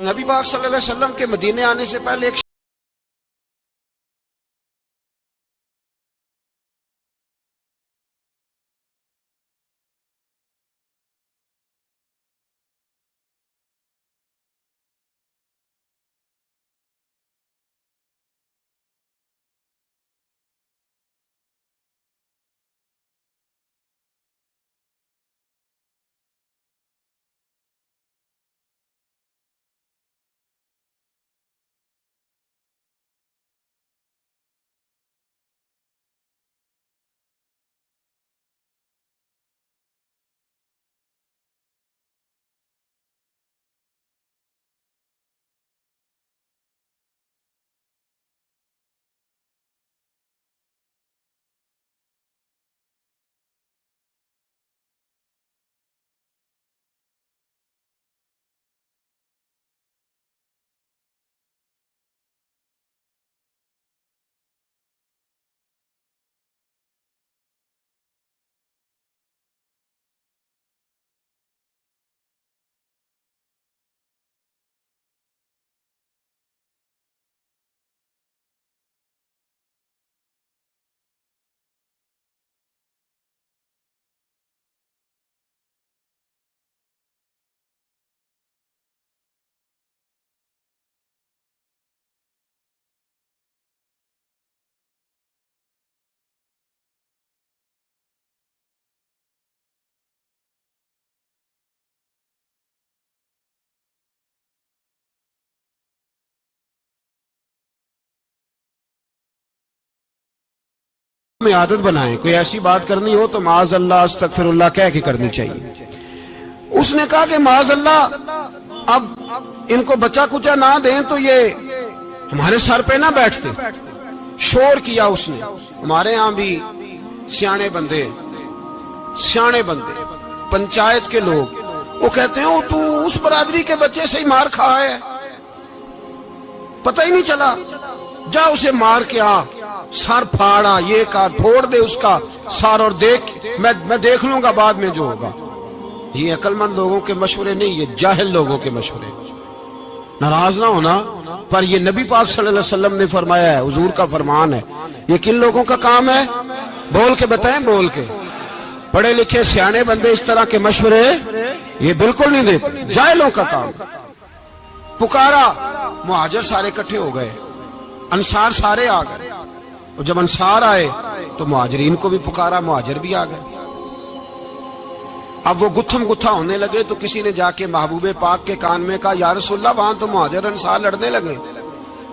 نبی پاک صلی اللہ علیہ وسلم کے مدینے آنے سے پہلے ایک میں عادت بنائیں، کوئی ایسی بات کرنی ہو تو معاذ اللہ استغفر اللہ کہہ کے کرنی چاہیے۔ اس نے کہا کہ معاذ اللہ اب ان کو بچہ کچا نہ دیں تو یہ ہمارے سر پہ نہ بیٹھتے۔ شور کیا اس نے۔ ہمارے ہاں بھی سیانے بندے پنچایت کے لوگ وہ کہتے ہیں تو اس برادری کے بچے سے ہی مار کھا ہے، پتہ ہی نہیں چلا، جا اسے مار کے آ، سر پھاڑا، یہ کہا پھوڑ دے اس کا سر اور دیکھ میں دیکھ لوں گا بعد میں جو ہوگا۔ یہ عقل مند لوگوں کے مشورے نہیں، یہ جاہل لوگوں کے مشورے۔ ناراض نہ ہونا، پر یہ نبی پاک صلی اللہ علیہ وسلم نے فرمایا ہے، حضور کا فرمان ہے۔ یہ کن لوگوں کا کام ہے؟ بول کے بتائیں، بول کے۔ پڑھے لکھے سیانے بندے اس طرح کے مشورے یہ بالکل نہیں دیتے، جاہلوں کا کام۔ پکارا، مہاجر سارے اکٹھے ہو گئے، انصار سارے آ گئے، اور جب انصار آئے تو مہاجرین کو بھی پکارا، مہاجر بھی آ گئے۔ اب وہ گتھم گتھا ہونے لگے تو کسی نے جا کے محبوب پاک کے کان میں کہا، یا رسول اللہ وہاں تو مہاجر انصار لڑنے لگے،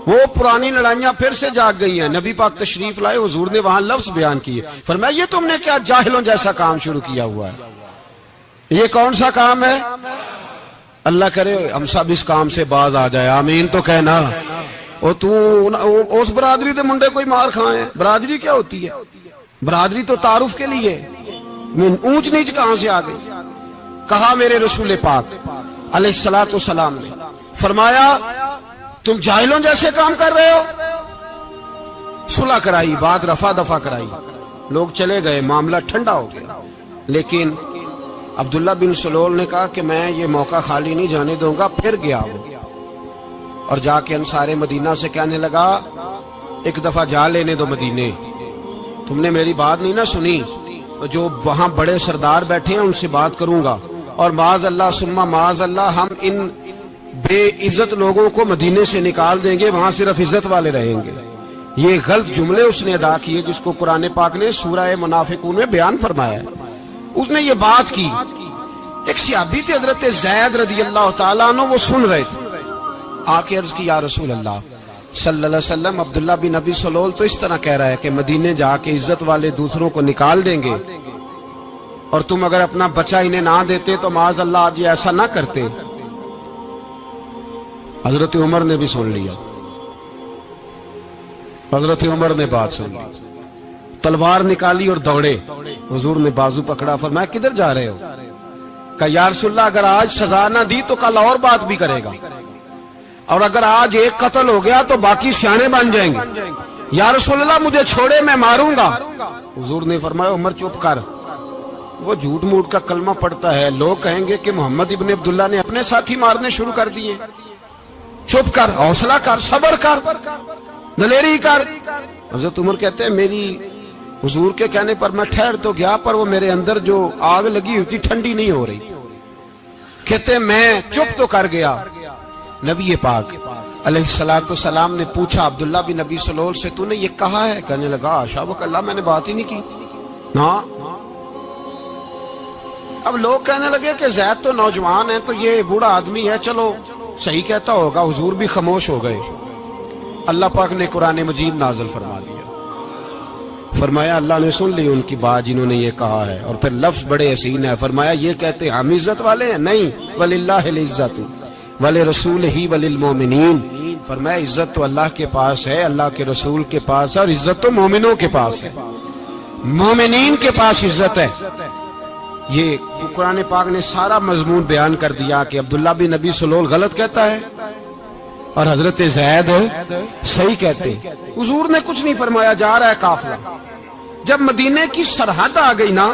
وہ پرانی لڑائیاں پھر سے جاگ گئی ہیں۔ نبی پاک تشریف لائے، حضور نے وہاں لفظ بیان کیے، فرمایا یہ تم نے کیا جاہلوں جیسا کام شروع کیا ہوا ہے؟ یہ کون سا کام ہے؟ اللہ کرے ہم سب اس کام سے باز آ جائے، آمین تو کہنا۔ اس برادری دے منڈے کوئی مار کھائے ہیں۔ برادری کیا ہوتی ہے؟ برادری تو تعارف کے لیے، اونچ نیچ کہاں سے آ گئی؟ کہا میرے رسول پاک علیہ الصلوۃ والسلام نے، فرمایا تم جاہلوں جیسے کام کر رہے ہو۔ صلح کرائی، بات رفع دفع کرائی، لوگ چلے گئے، معاملہ ٹھنڈا ہو گیا۔ لیکن عبداللہ بن سلول نے کہا کہ میں یہ موقع خالی نہیں جانے دوں گا۔ پھر گیا وہ اور جا کے انصار مدینہ سے کہنے لگا، ایک دفعہ جا لینے دو مدینے، تم نے میری بات نہیں نہ سنی، جو وہاں بڑے سردار بیٹھے ہیں ان سے بات کروں گا، اور معاذ اللہ ثم معاذ اللہ ہم ان بے عزت لوگوں کو مدینے سے نکال دیں گے، وہاں صرف عزت والے رہیں گے۔ یہ غلط جملے اس نے ادا کیے جس کو قرآن پاک نے سورہ منافقون میں بیان فرمایا ہے۔ اس نے یہ بات کی، ایک صحابی تھے حضرت زید رضی اللہ تعالیٰ عنہ، وہ سن رہے تھے، آ کے عرض کی، یا رسول اللہ صلی اللہ علیہ وسلم عبداللہ بن ابی سلول تو اس طرح کہہ رہا ہے کہ مدینے جا کے عزت والے دوسروں کو نکال دیں گے، اور تم اگر اپنا بچہ انہیں نہ دیتے تو معاذ اللہ آج یہ ایسا نہ کرتے۔ حضرت عمر نے بھی سن لیا، حضرت عمر نے بات سن لی، تلوار نکالی اور دوڑے۔ حضور نے بازو پکڑا، فرمایا کدھر جا رہے ہو؟ کہا یا رسول اللہ اگر آج سزا نہ دی تو کل اور بات بھی کرے گا، اور اگر آج ایک قتل ہو گیا تو باقی سیانے بن جائیں گے۔ یا رسول اللہ مجھے چھوڑے، میں ماروں گا۔ حضور نے فرمایا عمر چپ کر، وہ جھوٹ موٹ کا کلمہ پڑھتا ہے، لوگ کہیں گے کہ محمد ابن عبداللہ نے اپنے ساتھی مارنے شروع کر دیے۔ چپ کر، حوصلہ کر، صبر کر، دلیری کر۔ حضرت عمر کہتے ہیں میری حضور کے کہنے پر میں ٹھہر تو گیا، پر وہ میرے اندر جو آگ لگی ہوئی تھی ٹھنڈی نہیں ہو رہی۔ کہتے ہیں میں چپ تو کر گیا۔ نبی پاک علیہ السلام نے پوچھا عبداللہ بن ابی سلول سے، تو نے یہ کہا ہے؟ کہنے لگا حاشا وک اللہ، میں نے بات ہی نہیں کی۔ ہاں، اب لوگ کہنے لگے کہ زید تو نوجوان ہے، تو یہ بوڑھا آدمی ہے، چلو صحیح کہتا ہوگا۔ حضور بھی خاموش ہو گئے۔ اللہ پاک نے قرآن مجید نازل فرما دیا، فرمایا اللہ نے سن لی ان کی بات جنہوں نے یہ کہا ہے، اور پھر لفظ بڑے حسین ہے، فرمایا یہ کہتے ہم عزت والے ہیں؟ نہیں، وللہ العزت ولرسولہ وللمؤمنین، فرمایا عزت تو اللہ کے پاس ہے، اللہ کے رسول کے پاس ہے، اور عزت تو مومنوں کے پاس ہے، مومنین کے پاس عزت ہے۔ یہ قرآن پاک نے سارا مضمون بیان کر دیا کہ عبداللہ بن نبی سلول غلط کہتا ہے اور حضرت زید صحیح کہتے ہیں۔ حضور نے کچھ نہیں فرمایا، جا رہا ہے قافلہ۔ جب مدینے کی سرحد آ گئی نا،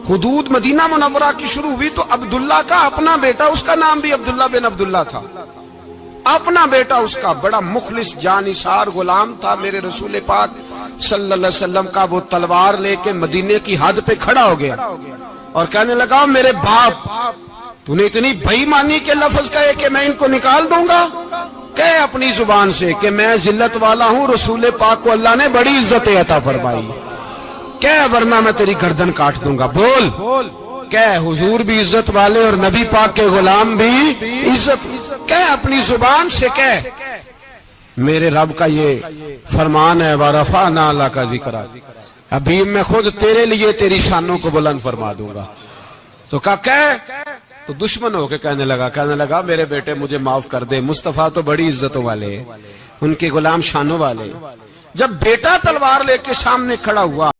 حدود مدینہ منورہ کی شروع ہوئی، تو عبداللہ کا اپنا بیٹا، اس کا نام بھی عبداللہ بن عبداللہ تھا، اپنا بیٹا اس کا بڑا مخلص جانثار غلام تھا میرے رسول پاک صلی اللہ علیہ وسلم کا، وہ تلوار لے کے مدینے کی حد پہ کھڑا ہو گیا اور کہنے لگا میرے باپ، تو نے اتنی بے ایمانی کے لفظ کہے کہ میں ان کو نکال دوں گا؟ کہے اپنی زبان سے کہ میں ذلت والا ہوں، رسول پاک کو اللہ نے بڑی عزت عطا فرمائی، کہے ورنہ میں تیری گردن کاٹ دوں گا۔ بول، کہے حضور بھی عزت والے اور نبی پاک کے غلام بھی عزت، کہے اپنی زبان سے، کہے میرے رب کا یہ فرمان ہے وَرَفَعْنَا لَكَ ذِكْرَكَ، ابھی میں خود تیرے لیے تیری شانوں کو بلند فرما دوں گا۔ تو کہا کہے، تو دشمن ہو کے کہنے لگا میرے بیٹے مجھے معاف کر دے، مصطفیٰ تو بڑی عزتوں والے ہیں، ان کے غلام شانوں والے۔ جب بیٹا تلوار لے کے سامنے کھڑا ہوا،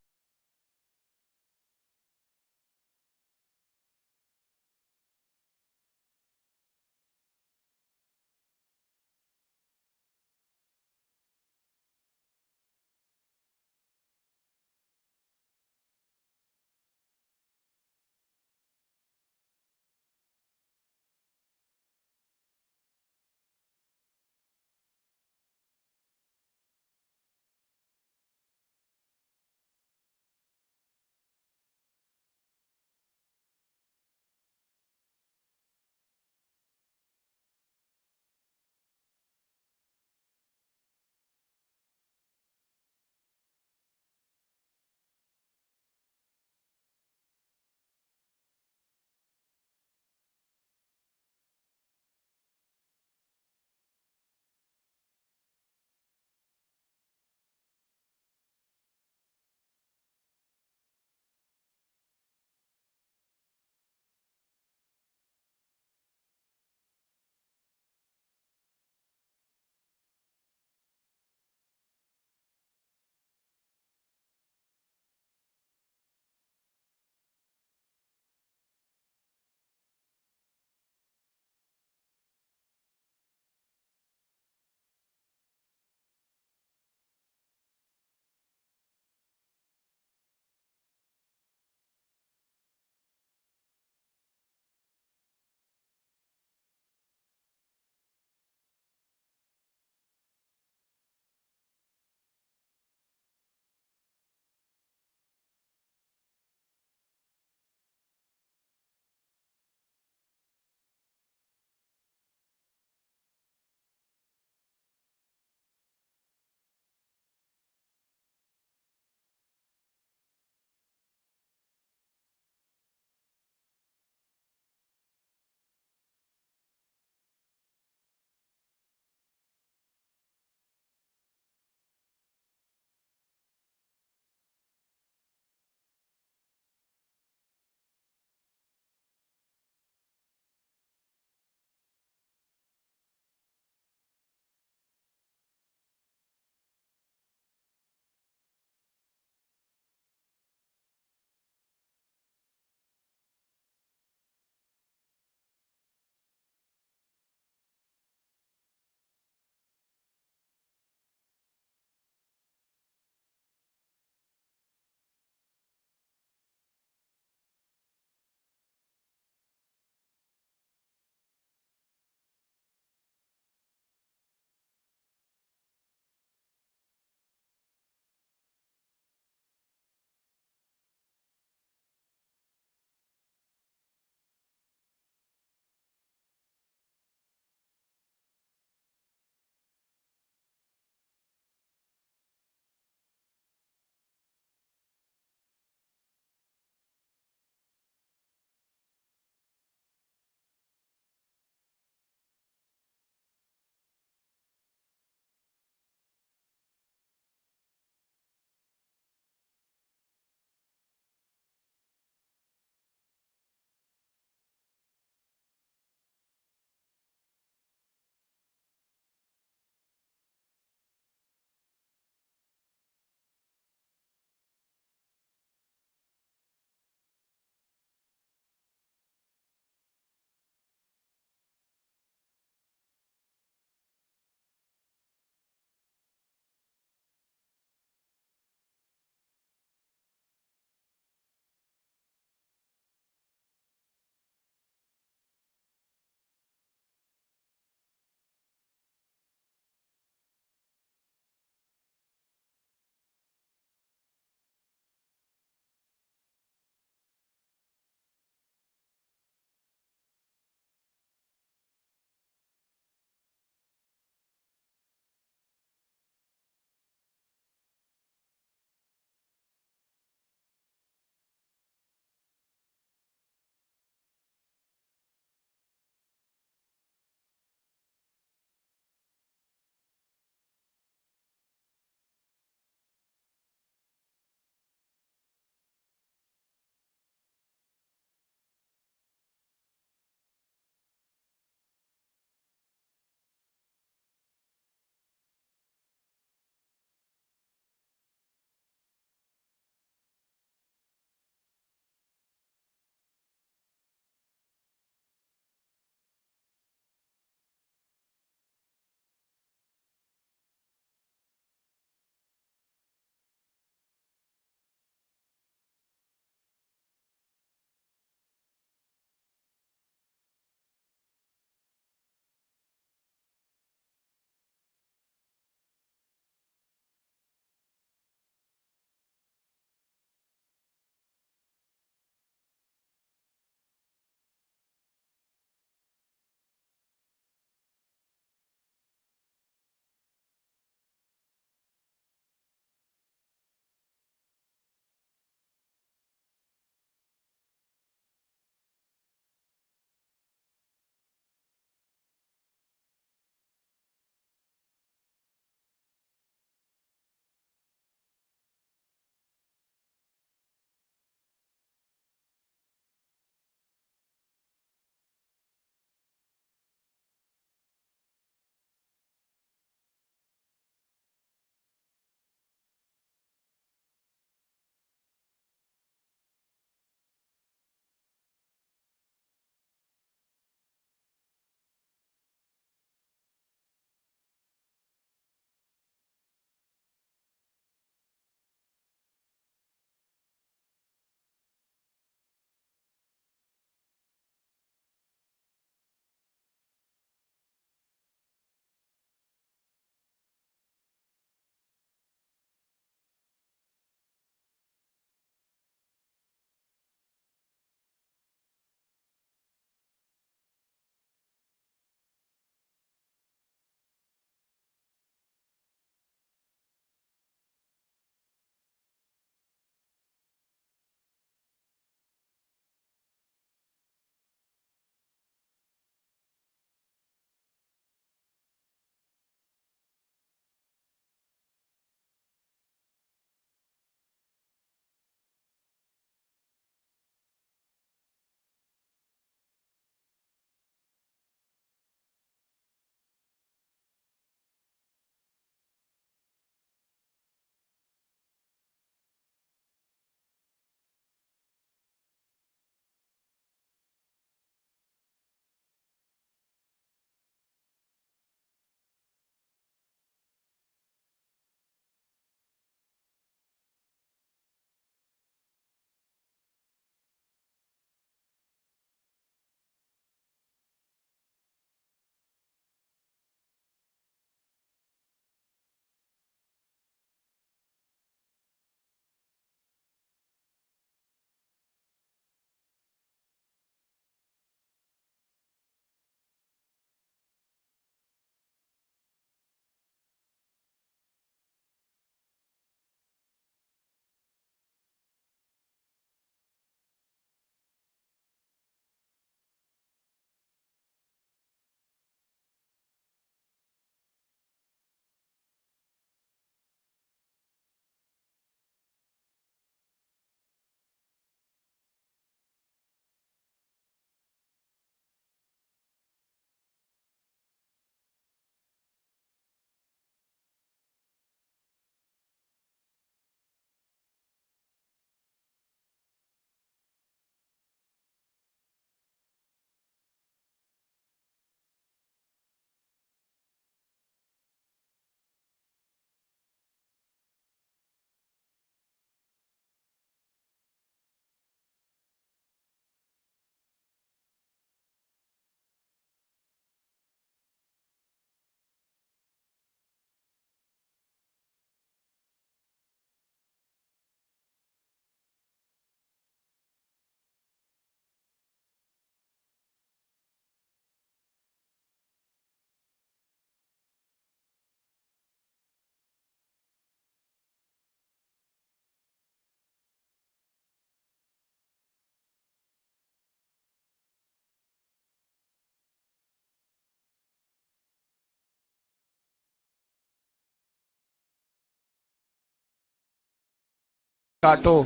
کاٹو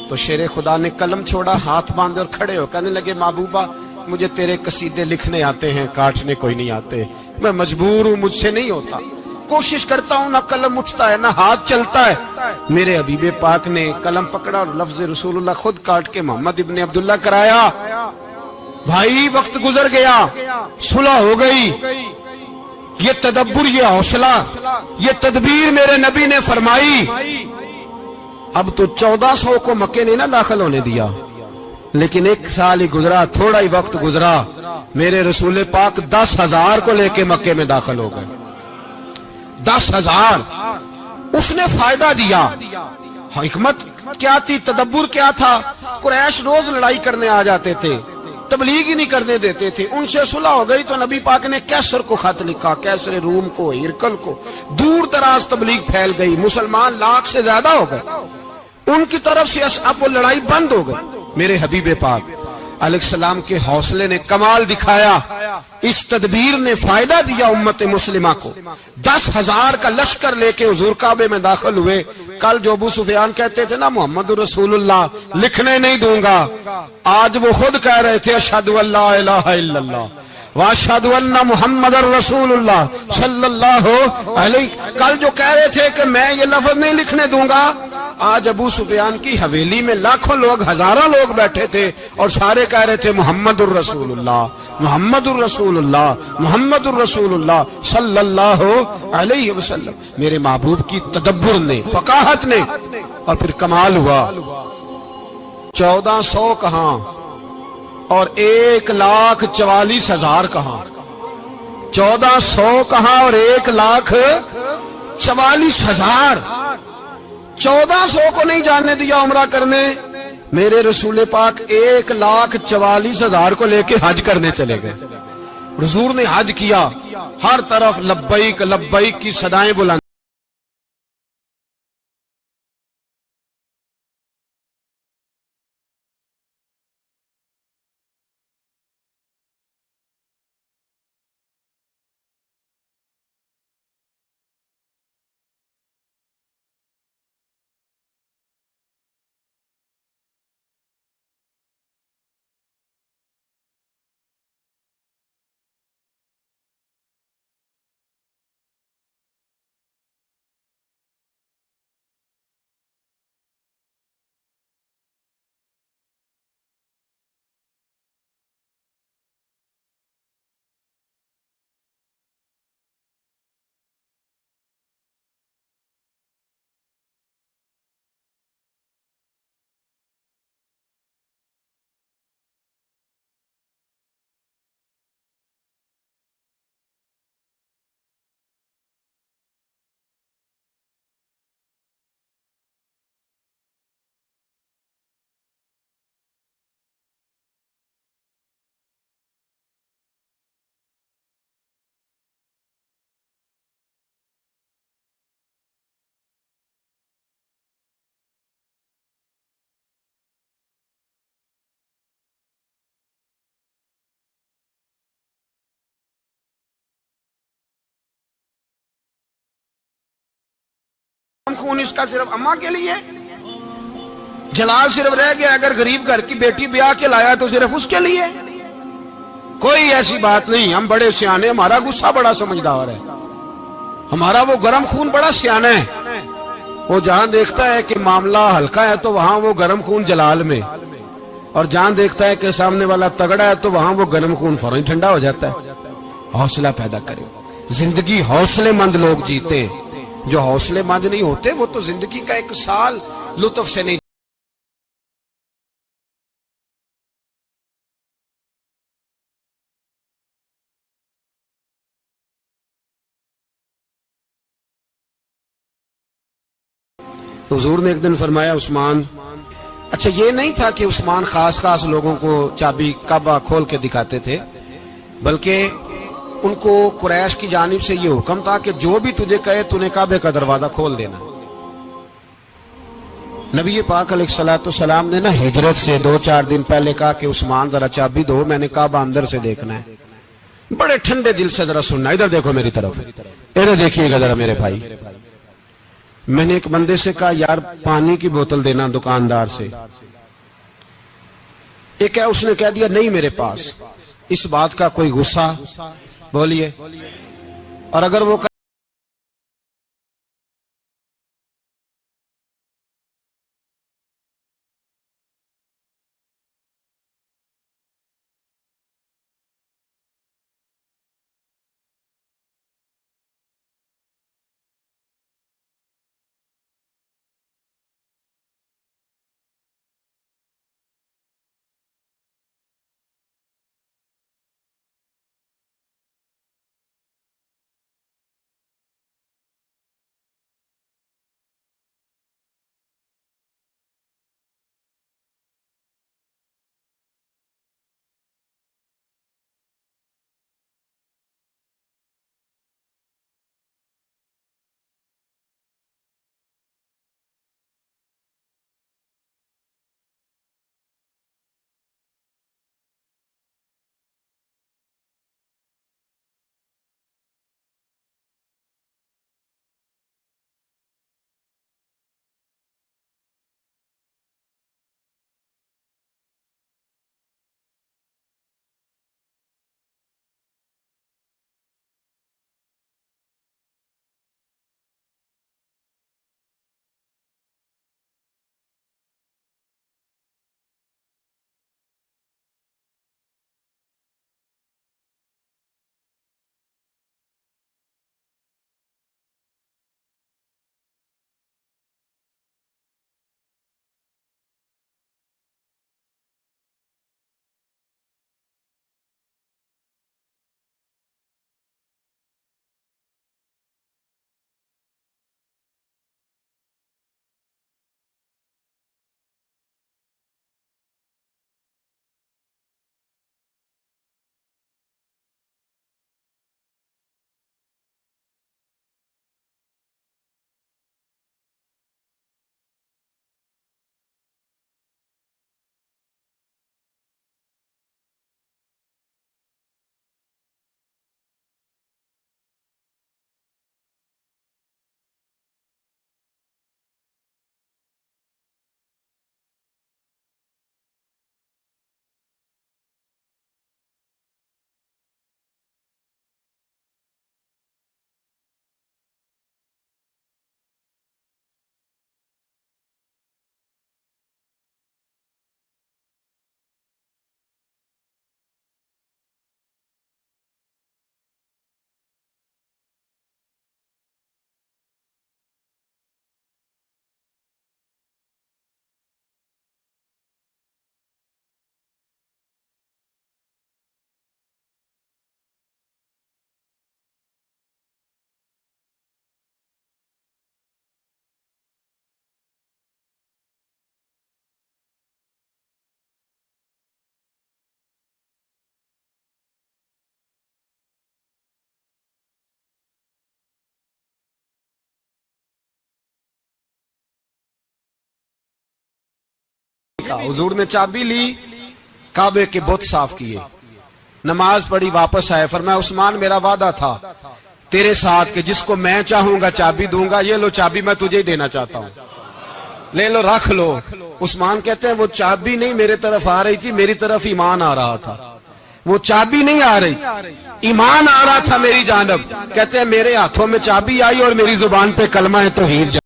تو شیر خدا نے قلم چھوڑا, ہاتھ باندھے اور کھڑے ہو کہنے لگے محبوبہ مجھے تیرے قصیدے لکھنے آتے ہیں, کاٹنے کوئی نہیں آتے, میں مجبور ہوں, مجھ سے نہیں ہوتا, کوشش کرتا ہوں, نہ قلم اٹھتا ہے نہ ہاتھ چلتا ہے. میرے حبیب پاک نے قلم پکڑا اور لفظ رسول اللہ خود کاٹ کے محمد ابن عبداللہ کرایا. بھائی وقت گزر گیا, صلح ہو گئی. یہ تدبر, یہ حوصلہ, یہ تدبیر میرے نبی نے فرمائی. اب تو 1400 کو مکے نے نہ داخل ہونے دیا, لیکن 1 سال ہی گزرا, تھوڑا ہی وقت گزرا, میرے رسول پاک 10,000 کو لے کے مکے میں داخل ہو گئے. 10,000 اس نے فائدہ دیا. حکمت کیا تھی, تدبر کیا تھا؟ قریش روز لڑائی کرنے آ جاتے تھے, تبلیغ ہی نہیں کرنے دیتے تھے. ان سے صلح ہو گئی تو نبی پاک نے کیسر کو خط لکھا, کیسر روم کو, ہرکل کو, دور دراز تبلیغ پھیل گئی, مسلمان 100,000 سے زیادہ ہو گئے. ان کی طرف سے اب وہ لڑائی بند ہو گئی. میرے حبیب پاک علیہ السلام کے حوصلے نے کمال دکھایا, اس تدبیر نے فائدہ دیا امت مسلمہ کو. 10,000 کا لشکر لے کے حضور کعبے میں داخل ہوئے. کل جو ابو سفیان کہتے تھے نا محمد رسول اللہ لکھنے نہیں دوں گا, آج وہ خود کہہ رہے تھے اشہد ان لا الہ الا اللہ واشہد ان محمد رسول اللہ صلی اللہ علیہ. کل جو کہہ رہے تھے کہ میں یہ لفظ نہیں لکھنے دوں گا, آج ابو سفیان کی حویلی میں لاکھوں لوگ, ہزاروں لوگ بیٹھے تھے اور سارے کہہ رہے تھے محمد الرسول اللہ محمد الرسول اللہ محمد الرسول اللہ صلی اللہ علیہ وسلم. میرے محبوب کی تدبر نے, فقاہت نے, اور پھر کمال ہوا. 1400 کہاں اور 1,44,000 کہاں, 1400 کہاں اور 1,44,000. 1400 کو نہیں جانے دیا عمرہ کرنے, میرے رسول پاک 1,44,000 کو لے کے حج کرنے چلے گئے. حضور نے حج کیا, ہر طرف لبیک لبیک کی صدائیں بلند. خون اس کا صرف اماں کے لیے, جلال صرف رہ گیا اگر غریب گھر کی بیٹی بیاہ کے لایا تو صرف اس کے لیے. کوئی ایسی بات نہیں. ہم بڑے سیانے, ہمارا غصہ بڑا سمجھدار ہے, ہمارا وہ گرم خون بڑا سیانا ہے. وہ جہاں دیکھتا ہے کہ معاملہ ہلکا ہے تو وہاں وہ گرم خون جلال میں, اور جہاں دیکھتا ہے کہ سامنے والا تگڑا ہے تو وہاں وہ گرم خون فوراً ٹھنڈا ہو جاتا ہے. حوصلہ پیدا کرے. زندگی حوصلے مند لوگ جیتے, جو حوصلے مند نہیں ہوتے وہ تو زندگی کا 1 سال لطف سے نہیں. حضور نے ایک دن فرمایا عثمان, اچھا یہ نہیں تھا کہ عثمان خاص لوگوں کو چابی کعبہ کھول کے دکھاتے تھے, بلکہ ان کو قریش کی جانب سے یہ حکم تھا کہ جو بھی تجھے کہے تو نے کعبے کا دروازہ کھول دینا. نبی پاک علیہ السلام نے نا ہجرت سے 2-4 دن پہلے کہا کہ عثمان ذرا چابی دو, میں نے کعبہ اندر سے دیکھنا ہے. بڑے ٹھنڈے دل سے ذرا سننا, ادھر دیکھو میری طرف, ادھر دیکھیے گا ذرا میرے بھائی. میں نے ایک بندے سے کہا یار پانی کی بوتل دینا دکاندار سے، ایک ہے اس نے کہہ دیا نہیں میرے پاس. اس بات کا کوئی غصہ بولیے؟ اور اگر وہ حضور نے چابی لی، کعبے کے بت صاف کیے، نماز پڑھی، واپس آئے، فرمایا عثمان میرا وعدہ تھا تیرے ساتھ کہ جس کو میں چاہوں گا چابی دوں گا، یہ لو چابی میں تجھے ہی دینا چاہتا ہوں، لے لو رکھ لو. عثمان کہتے ہیں وہ چابی نہیں میرے طرف آ رہی تھی، میری طرف ایمان آ رہا تھا. وہ چابی نہیں آ رہی، ایمان آ رہا تھا میری جانب. کہتے ہیں میرے ہاتھوں میں چابی آئی اور میری زبان پہ کلمہ توحید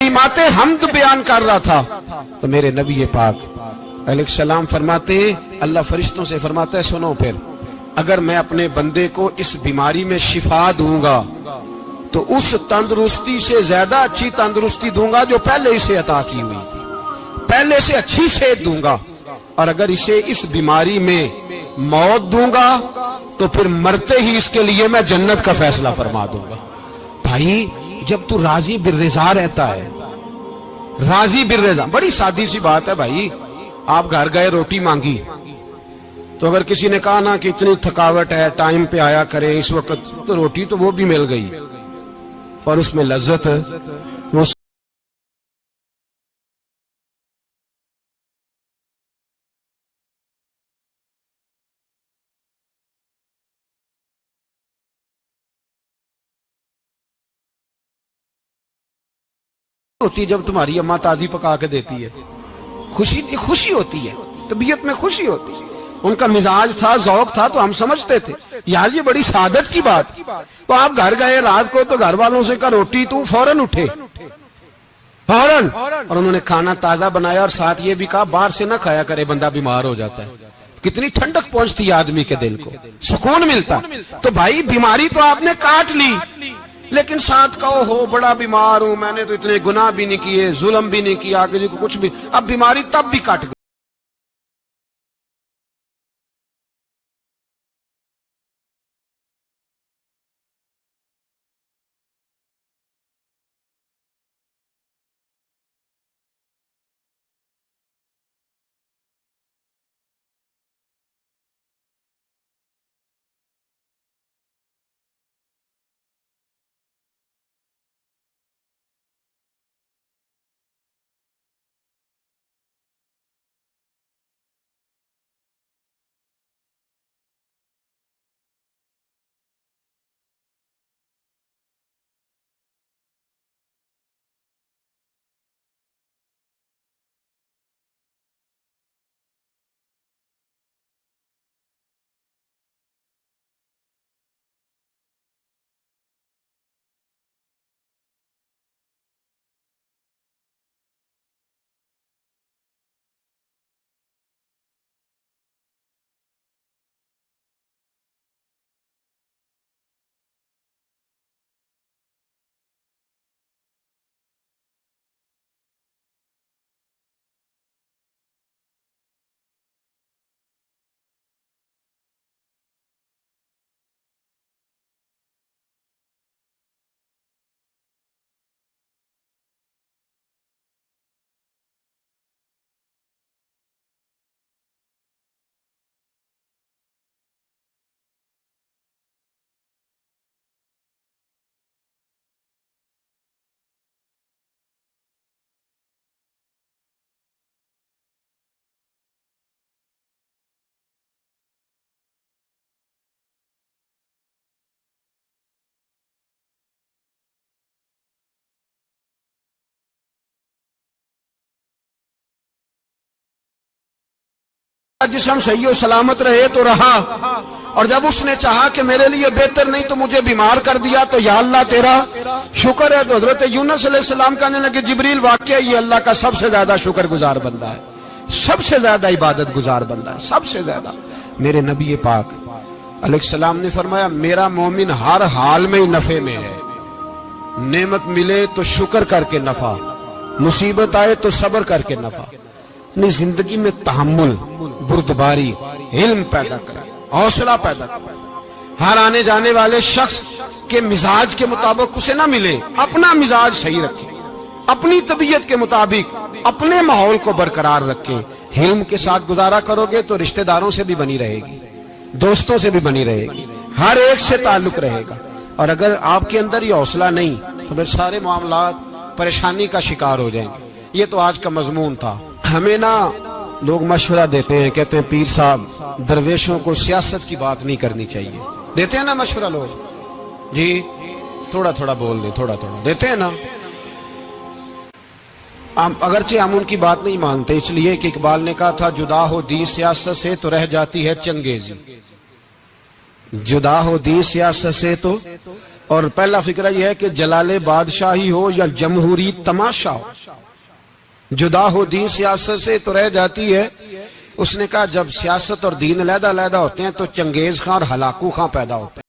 کلمات حمد بیان کر رہا تھا تو میرے نبی پاک علیہ السلام فرماتے ہیں، اللہ فرشتوں سے فرماتا ہے سنو پھر، اگر میں اپنے بندے کو اس بیماری میں شفا دوں گا تو اس تندرستی سے زیادہ اچھی تندرستی دوں گا جو پہلے اسے عطا کی ہوئی تھی، پہلے سے اچھی صحت دوں گا، اور اگر اسے اس بیماری میں موت دوں گا تو پھر مرتے ہی اس کے لیے میں جنت کا فیصلہ فرما دوں گا۔ بھائی جب تو راضی بالرضا رہتا ہے، راضی بالرضا، بڑی سادی سی بات ہے بھائی، آپ گھر گئے روٹی مانگی تو اگر کسی نے کہا نا کہ اتنی تھکاوٹ ہے ٹائم پہ آیا کرے اس وقت، تو روٹی تو وہ بھی مل گئی اور اس میں لذت وہ ہوتی جب تمہاری اماں تازی پکا کے دیتی ہے، خوشی ہوتی ہے، طبیعت میں خوشی ہوتی ہے۔ ان کا مزاج تھا، ذوق تھا، تو ہم سمجھتے تھے یار یہ بڑی سعادت کی بات۔ تو آپ گھر گئے رات کو تو گھر والوں سے کہا روٹی، تو فوراً اٹھے، فوراً، اور انہوں نے کھانا تازہ بنایا اور ساتھ یہ بھی کہا باہر سے نہ کھایا کرے، بندہ بیمار ہو جاتا ہے۔ کتنی ٹھنڈک پہنچتی ہے آدمی کے دل کو، سکون ملتا۔ تو بھائی بیماری تو آپ نے کاٹ لی، لیکن ساتھ کہو ہو بڑا بیمار ہوں، میں نے تو اتنے گناہ بھی نہیں کیے، ظلم بھی نہیں کیا، کسی کو کچھ بھی، اب بیماری تب بھی کٹ گئی۔ جسم صحیح و سلامت رہے تو رہا، اور جب اس نے چاہا کہ میرے لیے بہتر نہیں تو مجھے بیمار کر دیا تو یا اللہ تیرا شکر ہے۔ تو حضرت یونس علیہ السلام کہنے لگے جبریل واقعہ یہ اللہ کا سب سے زیادہ شکر گزار بندہ ہے، سب سے زیادہ عبادت گزار بندہ ہے، سب سے زیادہ۔ میرے نبی پاک علیہ السلام نے فرمایا میرا مومن ہر حال میں نفع میں ہے، نعمت ملے تو شکر کر کے نفع، مصیبت آئے تو صبر کر کے نفع۔ اپنی زندگی میں تحمل، بردباری، علم پیدا کرے، حوصلہ پیدا کرے۔ ہر آنے جانے والے شخص کے مزاج کے مطابق اسے نہ ملے، اپنا مزاج صحیح رکھے، اپنی طبیعت کے مطابق اپنے ماحول کو برقرار رکھے۔ علم کے ساتھ گزارا کرو گے تو رشتہ داروں سے بھی بنی رہے گی، دوستوں سے بھی بنی رہے گی، ہر ایک سے تعلق رہے گا۔ اور اگر آپ کے اندر یہ حوصلہ نہیں تو پھر سارے معاملات پریشانی کا شکار ہو جائیں گے۔ یہ تو آج کا مضمون تھا۔ ہمیں نا لوگ مشورہ دیتے ہیں، کہتے ہیں پیر صاحب درویشوں کو سیاست کی بات نہیں کرنی چاہیے، دیتے ہیں نا مشورہ لوگ، جی تھوڑا تھوڑا بول دیں، تھوڑا تھوڑا دیتے ہیں نا۔ اگرچہ ہم ان کی بات نہیں مانتے، اس لیے کہ اقبال نے کہا تھا جدا ہو دین سیاست سے تو رہ جاتی ہے چنگیزی، جدا ہو دین سیاست سے تو اور پہلا فکرہ یہ ہے کہ جلال بادشاہی ہو یا جمہوری تماشا ہو، جدا ہو دین سیاست سے تو رہ جاتی ہے۔ اس نے کہا جب سیاست اور دین علیحدہ علیحدہ ہوتے ہیں تو چنگیز خان اور ہلاکو خان پیدا ہوتے ہیں۔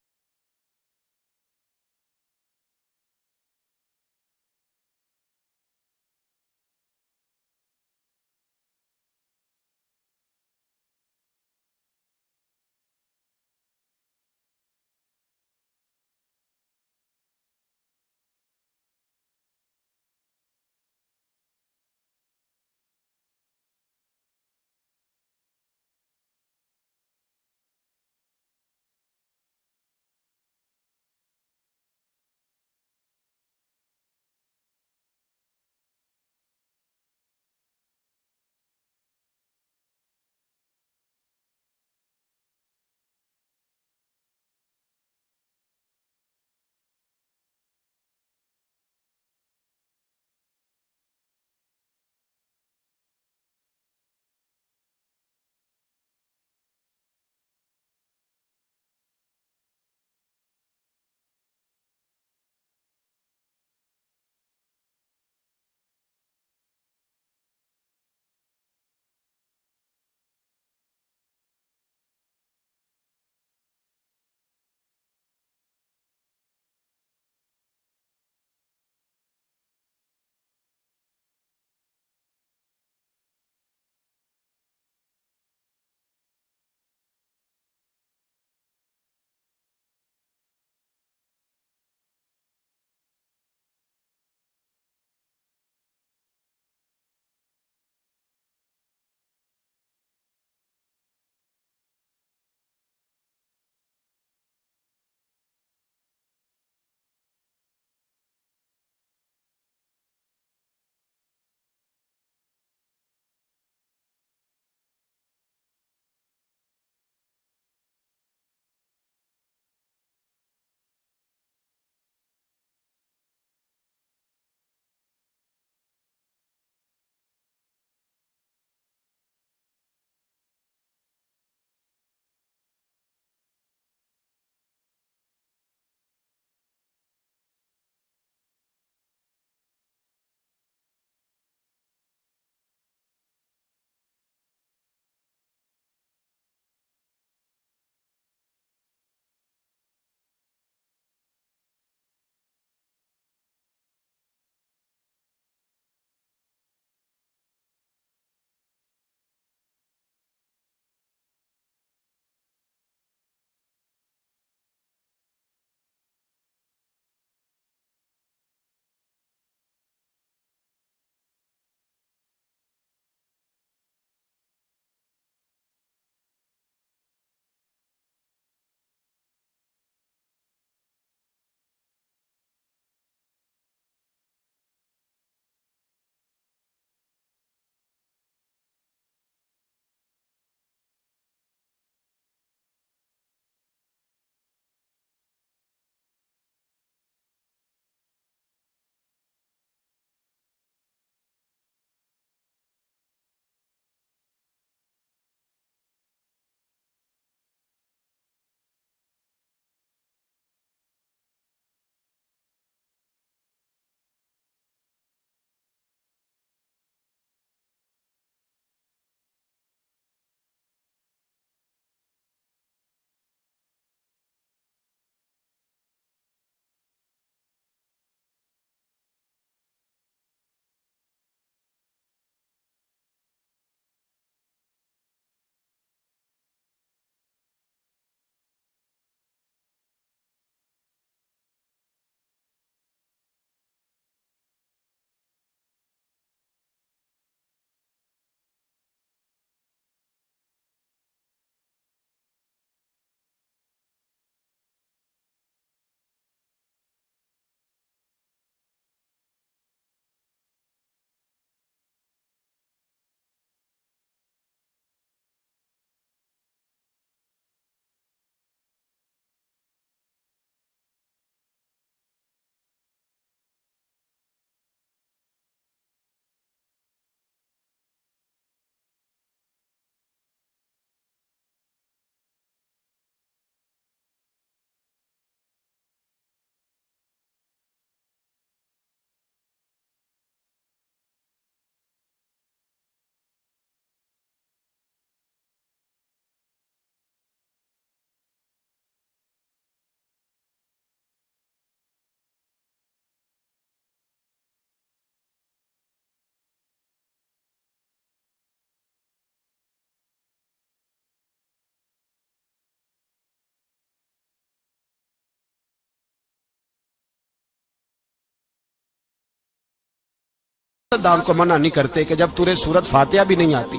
سیاستدان کو منع نہیں کرتے کہ جب تجھے سورت فاتحہ بھی نہیں آتی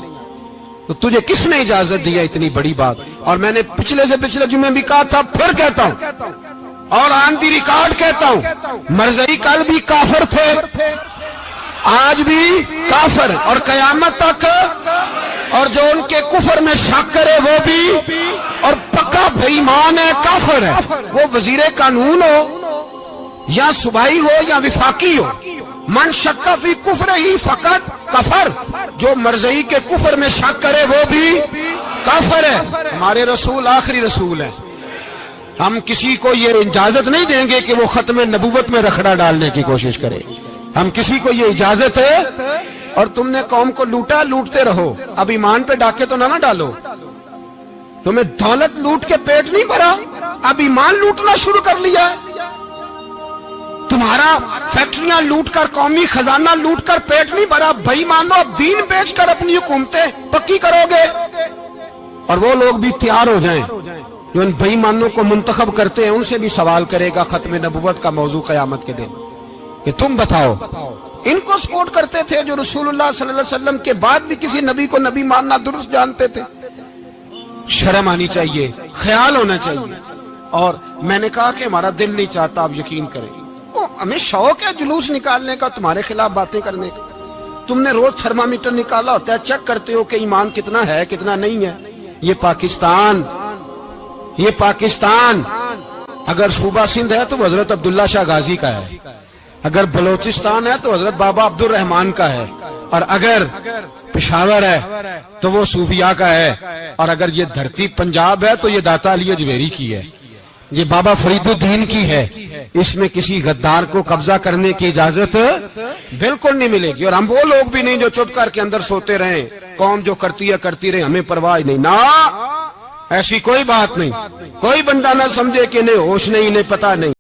تو تجھے کس نے اجازت دی ہے اتنی بڑی بات؟ اور میں نے پچھلے سے پچھلے جمعے بھی کہا تھا، پھر کہتا ہوں اور آن دی ریکارڈ کہتا ہوں، مرزائی کل بھی کافر تھے، آج بھی کافر، اور قیامت تک، اور جو ان کے کفر میں شک کرے وہ بھی، اور پکا بے ایمان ہے، کافر ہے، وہ وزیر قانون ہو یا صوبائی ہو یا وفاقی ہو، من شک فی کفر ہی فقط کفر، جو مرزائی کے کفر میں شک کرے وہ بھی کافر ہے۔ ہمارے رسول آخری رسول ہے، ہم کسی کو یہ اجازت نہیں دیں گے کہ وہ ختم نبوت میں رکھڑا ڈالنے کی کوشش کرے، ہم کسی کو یہ اجازت ہے۔ اور تم نے قوم کو لوٹا، لوٹتے رہو، اب ایمان پہ ڈاکے تو نہ ڈالو، تمہیں دولت لوٹ کے پیٹ نہیں بھرا، اب ایمان لوٹنا شروع کر لیا ہے، تمہارا فیکٹریاں لوٹ کر، قومی خزانہ لوٹ کر پیٹ نہیں بھرا، بھائی مانو اب دین بیچ کر اپنی حکومتیں پکی کرو گے۔ اور وہ لوگ بھی تیار ہو جائیں جو ان بھائی مانوں کو منتخب کرتے ہیں، ان سے بھی سوال کرے گا ختم نبوت کا موضوع قیامت کے دن کہ تم بتاؤ، ان کو سپورٹ کرتے تھے جو رسول اللہ صلی اللہ علیہ وسلم کے بعد بھی کسی نبی کو نبی ماننا درست جانتے تھے۔ شرم آنی چاہیے، خیال ہونا چاہیے۔ اور میں نے کہا کہ ہمارا دل نہیں چاہتا، آپ یقین کریں، ہمیں شوق ہے جلوس نکالنے کا، تمہارے خلاف باتیں کرنے کا، تم نے روز تھرمامیٹر نکالا ہوتا ہے، چیک کرتے ہو کہ ایمان کتنا ہے کتنا نہیں ہے۔ یہ پاکستان اگر صوبہ سندھ ہے تو حضرت عبداللہ شاہ غازی کا ہے، اگر بلوچستان ہے تو حضرت بابا عبد الرحمان کا ہے، اور اگر پشاور ہے تو وہ صوفیاء کا ہے، اور اگر یہ دھرتی پنجاب ہے تو یہ داتا علی اجویری کی ہے، یہ بابا فرید الدین کی ہے۔ اس میں کسی غدار کو قبضہ کرنے کی اجازت بالکل نہیں ملے گی۔ اور ہم وہ لوگ بھی نہیں جو چپ کر کے اندر سوتے رہیں، قوم جو کرتی ہے کرتی رہے، ہمیں پرواہ نہیں، نہ ایسی کوئی بات نہیں۔ کوئی بندہ نہ سمجھے کہ انہیں ہوش نہیں، انہیں پتہ نہیں۔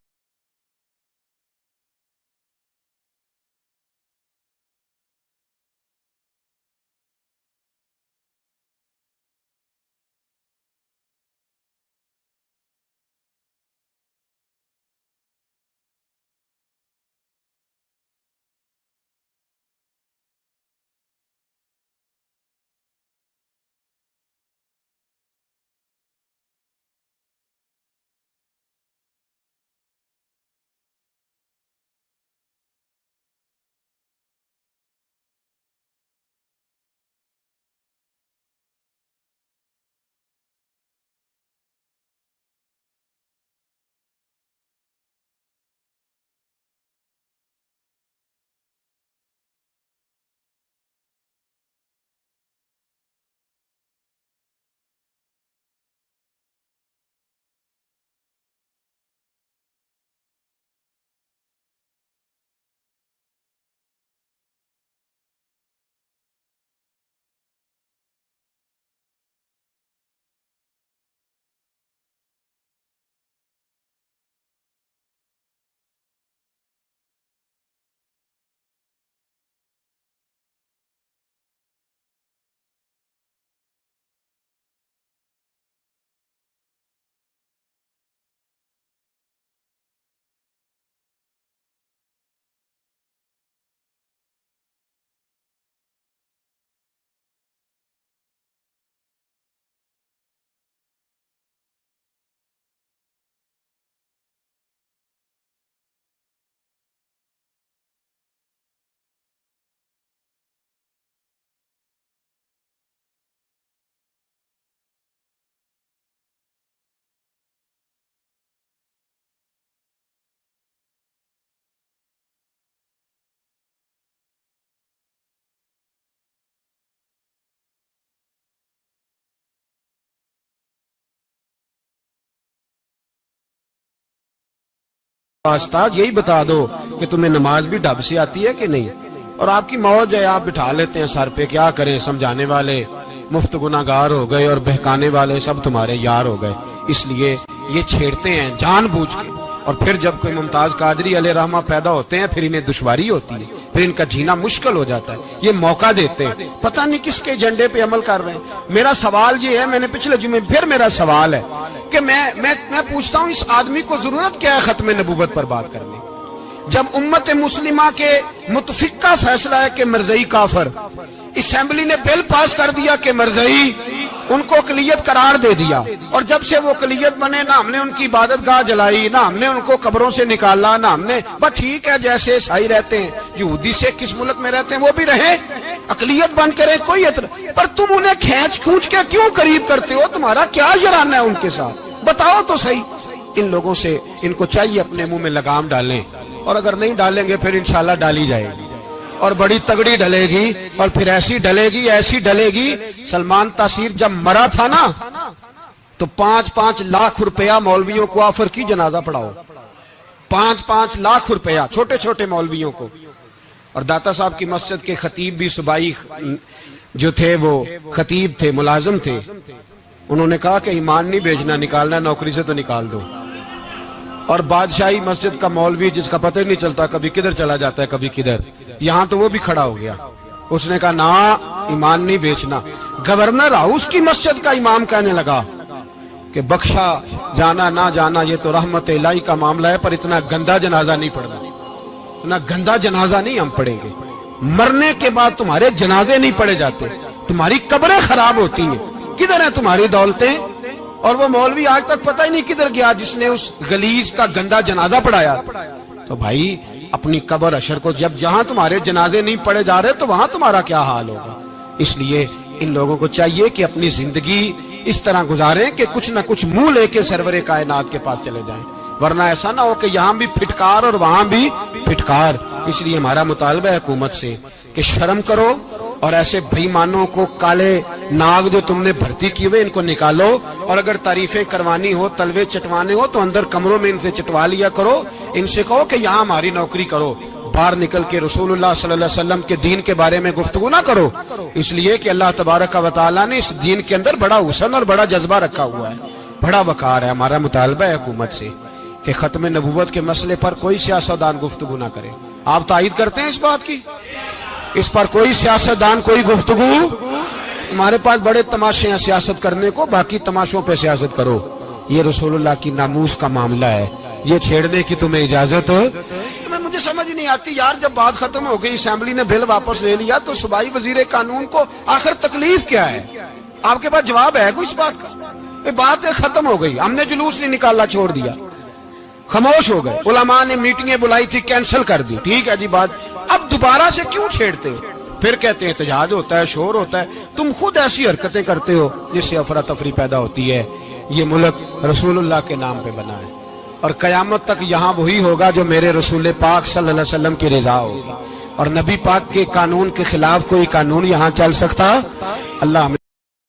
استاد یہی بتا دو کہ تمہیں نماز بھی ڈھب سے آتی ہے کہ نہیں، اور آپ کی موج ہے، آپ بٹھا لیتے ہیں سر پہ، کیا کریں، سمجھانے والے مفت گناہگار ہو گئے اور بہکانے والے سب تمہارے یار ہو گئے، اس لیے یہ چھیڑتے ہیں جان بوجھ کے۔ اور پھر جب کوئی ممتاز قادری علیہ رحمہ پیدا ہوتے ہیں، پھر انہیں دشواری ہوتی ہے، پھر ان کا جینا مشکل ہو جاتا ہے، یہ موقع دیتے ہیں، پتہ نہیں کس کے ایجنڈے پہ عمل کر رہے ہیں۔ میرا سوال یہ ہے، میں نے پچھلے جمعے پھر میرا سوال ہے کہ میں پوچھتا ہوں، اس آدمی کو ضرورت کیا ہے ختم نبوت پر بات کرنے؟ جب امت مسلمہ کے متفق کا فیصلہ ہے کہ مرزائی کافر، اسمبلی نے بل پاس کر دیا کہ مرزائی، ان کو اقلیت قرار دے دیا، اور جب سے وہ اقلیت بنے نہ ہم نے ان کی عبادت گاہ جلائی، نہ ہم نے ان کو قبروں سے نکالا، نہ ہم نے، بس ٹھیک ہے جیسے عیسائی رہتے ہیں، یہودی سے کس ملک میں رہتے ہیں وہ بھی رہیں، اقلیت بن کرے کوئی پر تم انہیں کھینچ کھونچ کے کیوں قریب کرتے ہو؟ تمہارا کیا جرانہ ہے ان کے ساتھ؟ بتاؤ تو صحیح۔ ان لوگوں سے ان کو چاہیے اپنے منہ میں لگام ڈالیں، اور اگر نہیں ڈالیں گے پھر انشاءاللہ ڈالی جائے گی، اور بڑی تگڑی ڈلے گی، اور پھر ایسی ڈلے گی۔ سلمان تاثیر جب مرا تھا نا تو 5-5 لاکھ روپیہ مولویوں کو آفر کی جنازہ پڑھاؤ، 5-5 لاکھ روپیہ چھوٹے چھوٹے مولویوں کو۔ اور داتا صاحب کی مسجد کے خطیب بھی صوبائی جو تھے وہ خطیب تھے، ملازم تھے، انہوں نے کہا کہ ایمان نہیں بیچنا، نکالنا نوکری سے تو نکال دو۔ اور بادشاہی مسجد کا مولوی جس کا پتہ ہی نہیں چلتا، کبھی کدھر چلا جاتا ہے کبھی کدھر، یہاں تو وہ بھی کھڑا ہو گیا، اس نے کہا نا ایمان نہیں بیچنا۔ گورنر ہاؤس کی مسجد کا امام کہنے لگا کہ بخشا جانا نہ جانا یہ تو رحمت الہی کا معاملہ ہے، پر اتنا گندا جنازہ نہیں پڑھنا، اتنا گندا جنازہ نہیں ہم پڑھیں گے، مرنے کے بعد تمہارے جنازے نہیں پڑھے جاتے، تمہاری قبریں خراب ہوتی ہیں، کدھر ہیں تمہاری دولتیں؟ اور وہ مولوی آج تک پتہ ہی نہیں کدھر گیا جس نے اس غلیظ کا گندا جنازہ پڑھایا۔ تو بھائی اپنی قبر حشر کو، جب جہاں تمہارے جنازے نہیں پڑھے جا رہے تو وہاں تمہارا کیا حال ہوگا؟ اس لیے ان لوگوں کو چاہیے کہ اپنی زندگی اس طرح گزاریں کہ کچھ نہ کچھ منہ لے کے سرور کائنات کے پاس چلے جائیں، ورنہ ایسا نہ ہو کہ یہاں بھی پھٹکار اور وہاں بھی پھٹکار۔ اس لیے ہمارا مطالبہ ہے حکومت سے کہ شرم کرو، اور ایسے بھائیمانوں کو، کالے ناگ جو تم نے بھرتی کی ہوئے، ان کو نکالو، اور اگر تعریفیں کروانی ہو، تلوے چٹوانے ہو تو اندر کمروں میں ان سے چٹوا لیا کرو، ان سے کہو کہ یہاں ہماری نوکری کرو، باہر نکل کے رسول اللہ صلی اللہ علیہ وسلم کے دین کے بارے میں گفتگو نہ کرو، اس لیے کہ اللہ تبارک و تعالیٰ نے اس دین کے اندر بڑا حسن اور بڑا جذبہ رکھا ہوا ہے، بڑا وقار ہے۔ ہمارا مطالبہ ہے حکومت سے کہ ختم نبوت کے مسئلے پر کوئی سیاستدان گفتگو نہ کرے۔ آپ تائید کرتے ہیں اس بات کی؟ اس پر کوئی سیاستدان کوئی گفتگو؟ ہمارے پاس بڑے تماشے ہیں سیاست کرنے کو، باقی تماشوں پہ سیاست کرو، یہ رسول اللہ کی ناموس کا معاملہ ہے، یہ چھیڑنے کی تمہیں اجازت ہو؟ مجھے سمجھ نہیں آتی یار، جب بات ختم ہو گئی، اسمبلی نے بل واپس لے لیا، تو صوبائی وزیر قانون کو آخر تکلیف کیا ہے؟ آپ کے پاس جواب ہے کوئی اس بات کا؟ یہ بات ختم ہو گئی، ہم نے جلوس نہیں نکالنا، چھوڑ دیا، خاموش ہو گئے، علماء نے میٹنگیں بلائی تھی کینسل کر دی، ٹھیک ہے جی بات، اب دوبارہ سے کیوں چھیڑتے ہو؟ پھر کہتے ہیں احتجاج ہوتا ہے، شور ہوتا ہے، تم خود ایسی حرکتیں کرتے ہو جس سے افراتفری پیدا ہوتی ہے۔ یہ ملک رسول اللہ کے نام پہ بنا ہے، اور قیامت تک یہاں وہی ہوگا جو میرے رسول پاک صلی اللہ علیہ وسلم کی رضا ہوگی، اور نبی پاک کے قانون کے خلاف کوئی قانون یہاں چل سکتا؟ اللہ